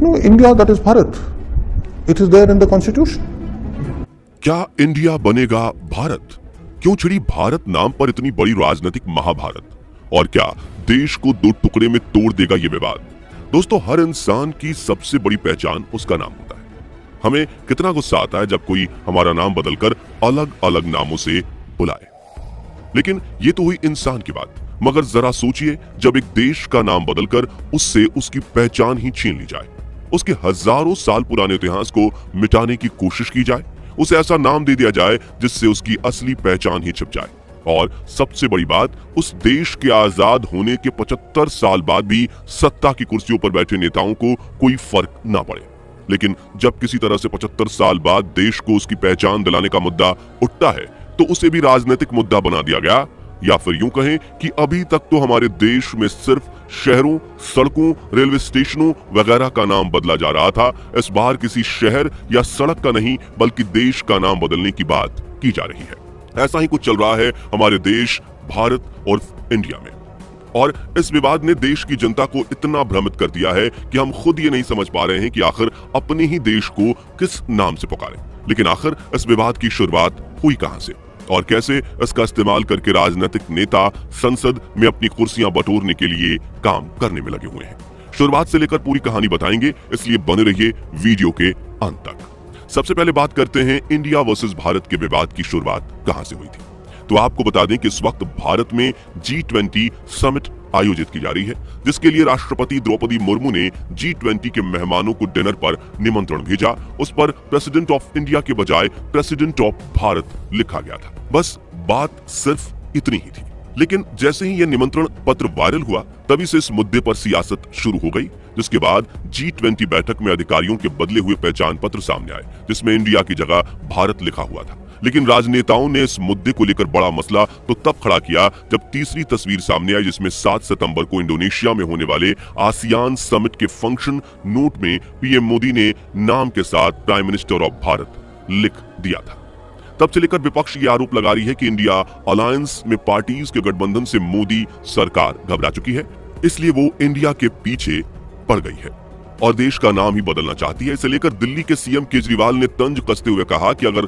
No, India, that is Bharat. It is there in the constitution. क्या India बनेगा भारत? क्यों छिड़ी भारत नाम पर इतनी बड़ी राजनीतिक महाभारत? और क्या देश को दो टुकड़े में तोड़ देगा ये विवाद? दोस्तों, हर इंसान की सबसे बड़ी पहचान उसका नाम होता है। हमें कितना गुस्सा आता है जब कोई हमारा नाम बदलकर अलग अलग नामों से बुलाए। लेकिन ये तो हुई इंसान की बात, मगर जरा सोचिए जब एक देश का नाम बदलकर उससे उसकी पहचान ही छीन ली जाए, उसके हजारों साल पुराने इतिहास को मिटाने की कोशिश की जाए, उसे ऐसा नाम दे दिया जाए जिससे उसकी असली पहचान ही छिप जाए, और सबसे बड़ी बात, उस देश के आजाद होने के 75 साल बाद भी सत्ता की कुर्सियों पर बैठे नेताओं को कोई फर्क ना पड़े। लेकिन जब किसी तरह से 75 साल बाद देश को उसकी पहचान दिलाने का मुद्दा उठता है तो उसे भी राजनीतिक मुद्दा बना दिया गया, या फिर यूं कहें कि अभी तक तो हमारे देश में सिर्फ शहरों, सड़कों, रेलवे स्टेशनों वगैरह का नाम बदला जा रहा था। इस बार किसी शहर या सड़क का नहीं बल्कि देश का नाम बदलने की बात की जा रही है। ऐसा ही कुछ चल रहा है हमारे देश भारत और इंडिया में, और इस विवाद ने देश की जनता को इतना भ्रमित कर दिया है कि हम खुद ये नहीं समझ पा रहे हैं कि आखिर अपने ही देश को किस नाम से पुकारें। लेकिन आखिर इस विवाद की शुरुआत हुई कहां से और कैसे इसका इस्तेमाल करके राजनीतिक नेता संसद में अपनी कुर्सियां बटोरने के लिए काम करने में लगे हुए हैं। शुरुआत से लेकर पूरी कहानी बताएंगे, इसलिए बने रहिए वीडियो के अंत तक। सबसे पहले बात करते हैं इंडिया वर्सेस भारत के विवाद की शुरुआत कहां से हुई थी। तो आपको बता दें कि इस वक्त भारत में G20 समिट आयोजित की जा रही है, जिसके लिए राष्ट्रपति द्रौपदी मुर्मू ने G20 के मेहमानों को डिनर पर निमंत्रण भेजा। उस पर प्रेसिडेंट ऑफ इंडिया के बजाय प्रेसिडेंट ऑफ भारत लिखा गया था। बस बात सिर्फ इतनी ही थी। लेकिन जैसे ही यह निमंत्रण पत्र वायरल हुआ, तभी से इस मुद्दे पर सियासत शुरू हो गई, जिसके बाद G20 बैठक में अधिकारियों के बदले हुए पहचान पत्र सामने आए, जिसमें इंडिया की जगह भारत लिखा हुआ था। लेकिन राजनेताओं ने इस मुद्दे को लेकर बड़ा मसला तो तब खड़ा किया जब तीसरी तस्वीर सामने आई, जिसमें 7 सितंबर को इंडोनेशिया में होने वाले आसियान समिट के फंक्शन नोट में पीएम मोदी ने नाम के साथ प्राइम मिनिस्टर ऑफ भारत लिख दिया था। तब से लेकर विपक्ष ये आरोप लगा रही है कि इंडिया अलायंस में पार्टीज के गठबंधन से मोदी सरकार घबरा चुकी है, इसलिए वो इंडिया के पीछे पड़ गई है और देश का नाम ही बदलना चाहती है। इसे लेकर दिल्ली के सीएम केजरीवाल ने तंज कसते हुए कहा कि अगर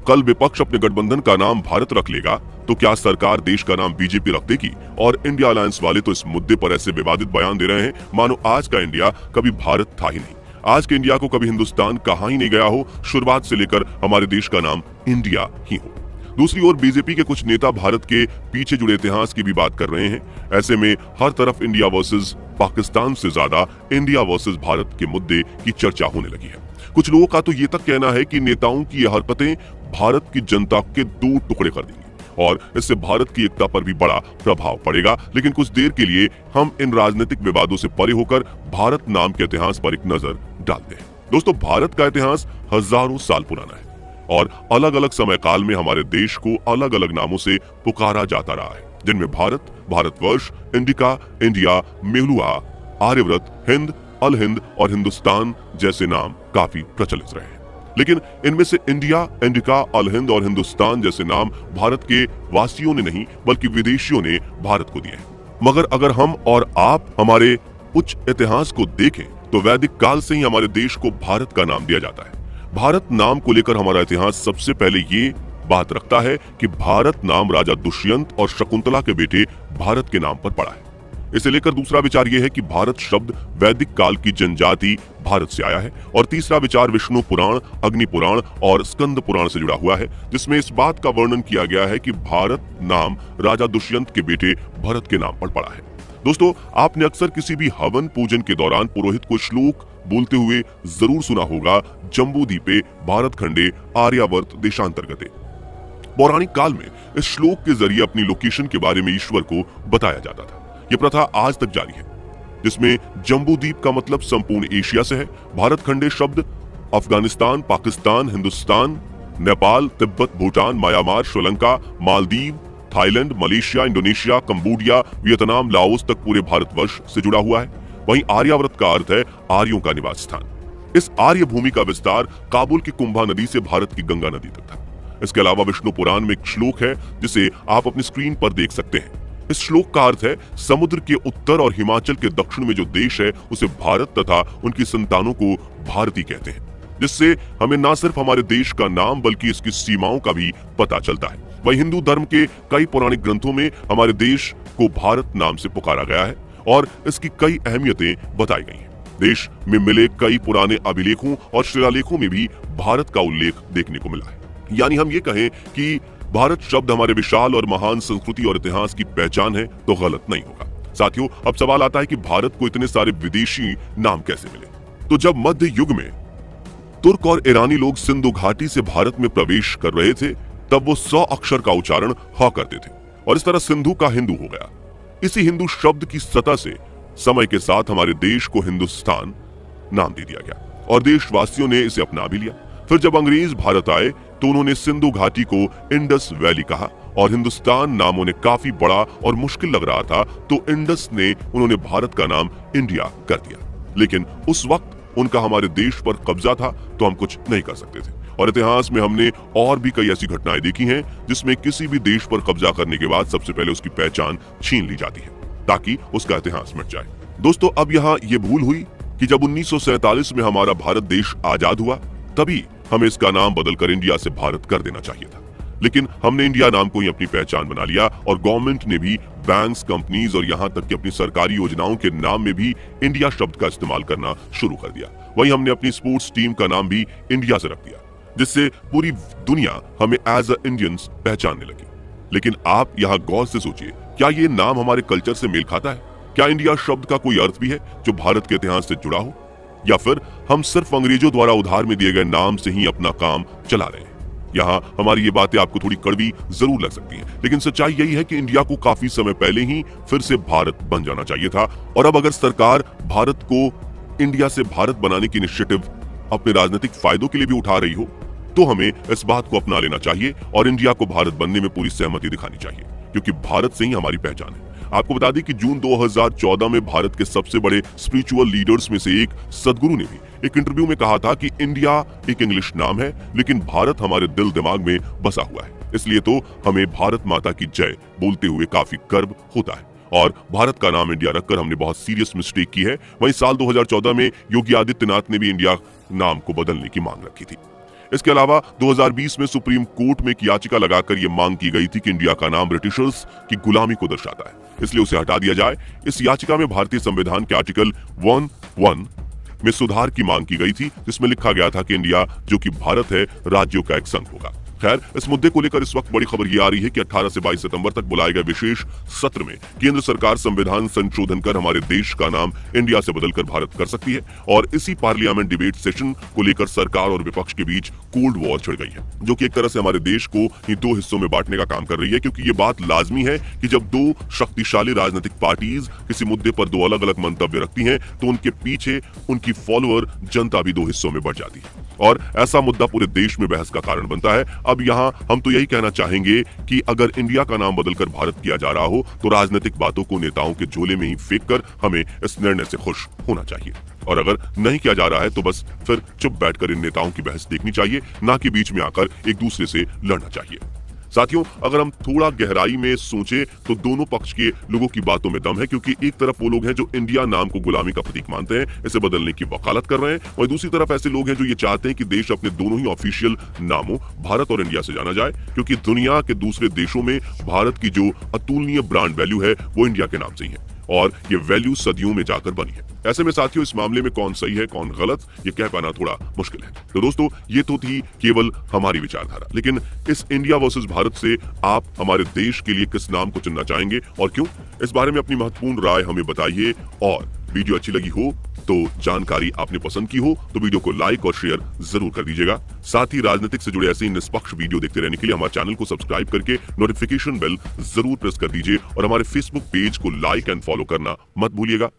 कल विपक्ष अपने गठबंधन का नाम भारत रख लेगा तो क्या सरकार देश का नाम बीजेपी रख देगी। और इंडिया अलायंस वाले तो इस मुद्दे पर ऐसे विवादित बयान दे रहे हैं मानो आज का इंडिया कभी भारत था ही नहीं, आज के इंडिया को कभी हिंदुस्तान कहा ही नहीं गया हो, शुरुआत से लेकर हमारे देश का नाम इंडिया ही हो। दूसरी ओर बीजेपी के कुछ नेता भारत के पीछे जुड़े इतिहास की भी बात कर रहे हैं। ऐसे में हर तरफ इंडिया वर्सेस पाकिस्तान से ज्यादा इंडिया वर्सेस भारत के मुद्दे की चर्चा होने लगी है। कुछ लोगों का तो ये तक कहना है कि नेताओं की ये हरकतें भारत की जनता के दो टुकड़े कर देंगी और इससे भारत की एकता पर भी बड़ा प्रभाव पड़ेगा। लेकिन कुछ देर के लिए हम इन राजनीतिक विवादों से परे होकर भारत नाम के इतिहास पर एक नजर डालते हैं। दोस्तों, भारत का इतिहास हजारों साल पुराना है और अलग अलग समय काल में हमारे देश को अलग अलग नामों से पुकारा जाता रहा है, जिनमें भारत, भारतवर्ष, इंडिका, इंडिया, मेहुलुआ, आर्यव्रत, हिंद, अल हिंद और हिंदुस्तान जैसे नाम काफी प्रचलित रहे हैं। लेकिन इनमें से इंडिया, इंडिका, अल हिंद और हिंदुस्तान जैसे नाम भारत के वासियों ने नहीं बल्कि विदेशियों ने भारत को दिए हैं। मगर अगर हम और आप हमारे उच्च इतिहास को देखें तो वैदिक काल से ही हमारे देश को भारत का नाम दिया जाता है। भारत नाम को लेकर हमारा इतिहास सबसे पहले ये बात रखता है कि भारत नाम राजा दुष्यंत और शकुंतला के बेटे भारत के नाम पर पड़ा है। इसे लेकर दूसरा विचार यह है कि भारत शब्द वैदिक काल की जनजाति भारत से आया है, और तीसरा विचार विष्णु पुराण, अग्नि पुराण और स्कंद पुराण से जुड़ा हुआ है, जिसमें इस बात का वर्णन किया गया है कि भारत नाम राजा दुष्यंत के बेटे भरत के नाम पर पड़ा है। दोस्तों, आपने अक्सर किसी भी हवन पूजन के दौरान पुरोहित को श्लोक बोलते हुए जरूर सुना होगा, जम्बूद्वीपे भारत खंडे आर्यावर्त देशांतर्गते। पौराणिक काल में इस श्लोक के जरिए अपनी लोकेशन के बारे में ईश्वर को बताया जाता था। यह प्रथा आज तक जारी है, जिसमें जम्बूद्वीप का मतलब संपूर्ण एशिया से है, भारत खंडे शब्द Afghanistan, Pakistan, Hindustan, Nepal, Tibet, Bhutan, Myanmar, Sri Lanka, Maldives, Thailand, Malaysia, Indonesia, Cambodia, Vietnam, Laos तक पूरे भारतवर्ष से जुड़ा हुआ है। वहीं आर्यावर्त का अर्थ है आर्यों का निवास स्थान। इस आर्य भूमि का विस्तार काबुल की कुंभा नदी से भारत की गंगा नदी तक था। इसके अलावा विष्णु पुराण में एक श्लोक है जिसे आप अपनी स्क्रीन पर देख सकते हैं। इस श्लोक का अर्थ है समुद्र के उत्तर और हिमाचल के दक्षिण में जो देश है उसे भारत तथा उनकी संतानों को भारती कहते हैं, जिससे हमें न सिर्फ हमारे देश का नाम बल्कि इसकी सीमाओं का भी पता चलता है। वही हिंदू धर्म के कई पौराणिक ग्रंथों में हमारे देश को भारत नाम से पुकारा गया है और इसकी कई अहमियतें बताई गई हैं। देश में मिले कई पुराने अभिलेखों और शिलालेखों में भी भारत का उल्लेख देखने को मिला है। यानी हम ये कहें कि भारत शब्द हमारे विशाल और महान संस्कृति और इतिहास की पहचान है तो गलत नहीं होगा। साथियों, अब सवाल आता है कि भारत को इतने सारे विदेशी नाम कैसे मिले? तो जब मध्य युग में तुर्क और ईरानी लोग सिंधु घाटी से भारत में प्रवेश कर रहे थे, तब वो 100 अक्षर का उच्चारण ह करते थे और इस तरह सिंधु का हिंदू हो गया। इसी हिंदू शब्द की सतह से समय के साथ हमारे देश को हिंदुस्तान नाम दे दिया गया और देशवासियों ने इसे अपना भी लिया। फिर जब अंग्रेज भारत आए तो उन्होंने सिंधु घाटी को इंडस वैली कहा और हिंदुस्तान नाम उन्हें काफी बड़ा और मुश्किल लग रहा था, तो इंडस ने उन्होंने भारत का नाम इंडिया कर दिया। लेकिन उस वक्त उनका हमारे देश पर कब्जा था तो हम कुछ नहीं कर सकते थे और इतिहास में हमने और भी कई ऐसी घटनाएं देखी हैं जिसमें किसी भी देश पर कब्जा करने के बाद सबसे पहले उसकी पहचान छीन ली जाती है ताकि उसका इतिहास मिट जाए। दोस्तों, अब यहाँ ये भूल हुई कि जब 1947 में हमारा भारत देश आजाद हुआ तभी हमें इसका नाम बदलकर इंडिया से भारत कर देना चाहिए था, लेकिन हमने इंडिया नाम को ही अपनी पहचान बना लिया और गवर्नमेंट ने भी बैंक्स, कंपनीज और यहाँ तक कि अपनी सरकारी योजनाओं के नाम में भी इंडिया शब्द का इस्तेमाल करना शुरू कर दिया। वहीं हमने अपनी स्पोर्ट्स टीम का नाम भी इंडिया से रख दिया, जिससे पूरी दुनिया हमें एज अ इंडियंस पहचानने लगी। लेकिन आप यहाँ गौर से सोचिए, क्या ये नाम हमारे कल्चर से मेल खाता है? क्या इंडिया शब्द का कोई अर्थ भी है जो भारत के इतिहास से जुड़ा हो, या फिर हम सिर्फ अंग्रेजों द्वारा उधार में दिए गए नाम से ही अपना काम चला रहे हैं? यहाँ हमारी ये बातें आपको थोड़ी कड़वी जरूर लग सकती हैं, लेकिन सच्चाई यही है कि इंडिया को काफी समय पहले ही फिर से भारत बन जाना चाहिए था और अब अगर सरकार भारत को इंडिया से भारत बनाने की इनिशिएटिव अपने राजनीतिक फायदों के लिए भी उठा रही हो तो हमें इस बात को अपना लेना चाहिए और इंडिया को भारत बनने में पूरी सहमति दिखानी चाहिए, क्योंकि भारत से ही हमारी पहचान है। आपको बता दें कि जून 2014 में भारत के सबसे बड़े स्पिरिचुअल लीडर्स में से एक सदगुरु ने भी एक इंटरव्यू में कहा था कि इंडिया एक इंग्लिश नाम है लेकिन भारत हमारे दिल दिमाग में बसा हुआ है, इसलिए तो हमें भारत माता की जय बोलते हुए काफी गर्व होता है। और भारत का नाम इंडिया रखकर हमने बहुत सीरियस मिस्टेक की है। वहीं साल 2014 में योगी आदित्यनाथ ने भी इंडिया नाम को बदलने की मांग रखी थी। इसके अलावा 2020 में सुप्रीम कोर्ट में एक याचिका लगाकर यह मांग की गई थी कि इंडिया का नाम ब्रिटिशर्स की गुलामी को दर्शाता है, इसलिए उसे हटा दिया जाए। इस याचिका में भारतीय संविधान के आर्टिकल 1 में सुधार की मांग की गई थी, जिसमें लिखा गया था कि इंडिया जो कि भारत है राज्यों का एक संघ होगा। खैर, इस मुद्दे को लेकर इस वक्त बड़ी खबर ये आ रही है कि 18 से 22 सितंबर तक बुलाए गए विशेष सत्र में केंद्र सरकार संविधान संशोधन कर हमारे देश का नाम इंडिया से बदलकर भारत कर सकती है और इसी पार्लियामेंट डिबेट सेशन को लेकर सरकार और विपक्ष के बीच कोल्ड वॉर छिड़ गई है, जो कि एक तरह से हमारे देश को ही दो हिस्सों में बांटने का काम कर रही है, क्योंकि ये बात लाजमी है कि जब दो शक्तिशाली राजनीतिक पार्टीज किसी मुद्दे पर दो अलग अलग मंतव्य रखती हैं तो उनके पीछे उनकी फॉलोअर जनता भी दो हिस्सों में बढ़ जाती है और ऐसा मुद्दा पूरे देश में बहस का कारण बनता है। अब यहाँ हम तो यही कहना चाहेंगे कि अगर इंडिया का नाम बदलकर भारत किया जा रहा हो तो राजनीतिक बातों को नेताओं के झोले में ही फेंक कर हमें इस निर्णय से खुश होना चाहिए, और अगर नहीं किया जा रहा है तो बस फिर चुप बैठकर इन नेताओं की बहस देखनी चाहिए, ना कि बीच में आकर एक दूसरे से लड़ना चाहिए। साथियों, अगर हम थोड़ा गहराई में सोचें तो दोनों पक्ष के लोगों की बातों में दम है, क्योंकि एक तरफ वो लोग हैं जो इंडिया नाम को गुलामी का प्रतीक मानते हैं, इसे बदलने की वकालत कर रहे हैं, वहीं दूसरी तरफ ऐसे लोग हैं जो ये चाहते हैं कि देश अपने दोनों ही ऑफिशियल नामों भारत और इंडिया से जाना जाए, क्योंकि दुनिया के दूसरे देशों में भारत की जो अतुलनीय ब्रांड वैल्यू है वो इंडिया के नाम से ही है और ये वैल्यू सदियों में जाकर बनी है। ऐसे में साथियों, इस मामले में कौन सही है कौन गलत, ये कह पाना थोड़ा मुश्किल है। तो दोस्तों, ये तो थी केवल हमारी विचारधारा, लेकिन इस इंडिया वर्सेस भारत से आप हमारे देश के लिए किस नाम को चुनना चाहेंगे और क्यों? इस बारे में अपनी महत्वपूर्ण राय हमें बताइए, और वीडियो अच्छी लगी हो तो जानकारी आपने पसंद की हो तो वीडियो को लाइक और शेयर जरूर कर दीजिएगा। साथ ही राजनीतिक से जुड़े ऐसे ही निष्पक्ष वीडियो देखते रहने के लिए हमारे चैनल को सब्सक्राइब करके नोटिफिकेशन बेल जरूर प्रेस कर दीजिए और हमारे फेसबुक पेज को लाइक एंड फॉलो करना मत भूलिएगा।